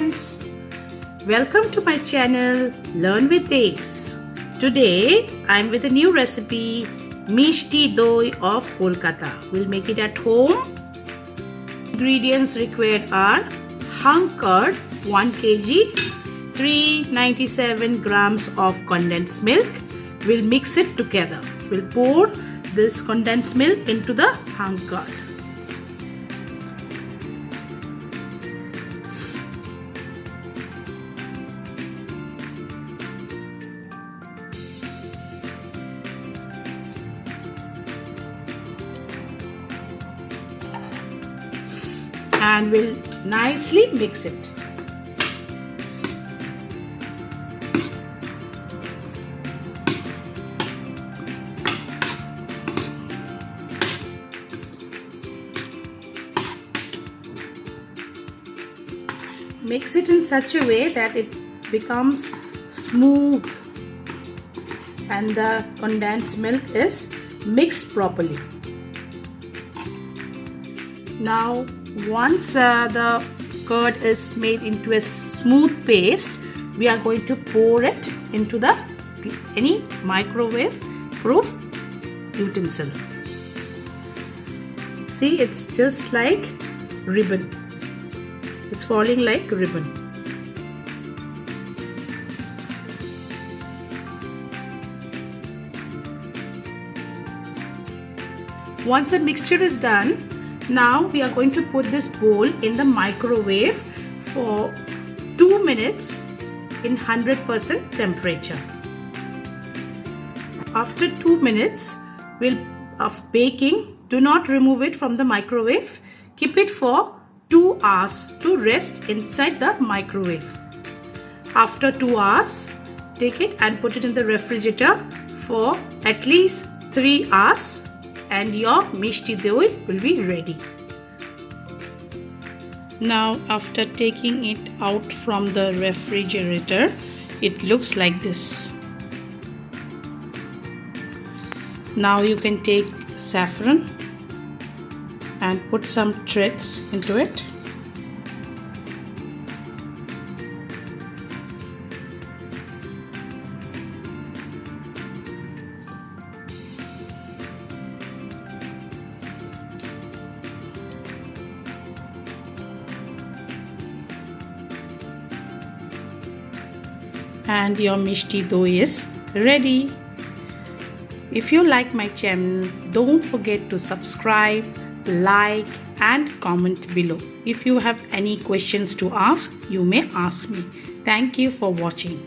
friends, welcome to my channel Learn with Babes. Today I'm with a new recipe, Misti Doi of Kolkata. We'll make it at home. Ingredients required are hung curd 1 kg, 397 grams of condensed milk. We'll mix it together. We'll pour this condensed milk into the hung curd. And we'll nicely mix it. Mix it in such a way that it becomes smooth and the condensed milk is mixed properly. Now once the curd is made into a smooth paste, we are going to pour it into any microwave proof utensil. See, it's just like ribbon. It's falling like ribbon. Once the mixture is done, now we are going to put this bowl in the microwave for 2 minutes in 100% temperature. After 2 minutes of baking, do not remove it from the microwave. Keep it for 2 hours to rest inside the microwave. After 2 hours, take it and put it in the refrigerator for at least 3 hours. And your Misti Doi will be ready. Now after taking it out from the refrigerator, it looks like this. Now you can take saffron and put some threads into it. And your Misti Doi is ready. If you like my channel, don't forget to subscribe, like and comment below. If you have any questions to ask, you may ask me. Thank you for watching.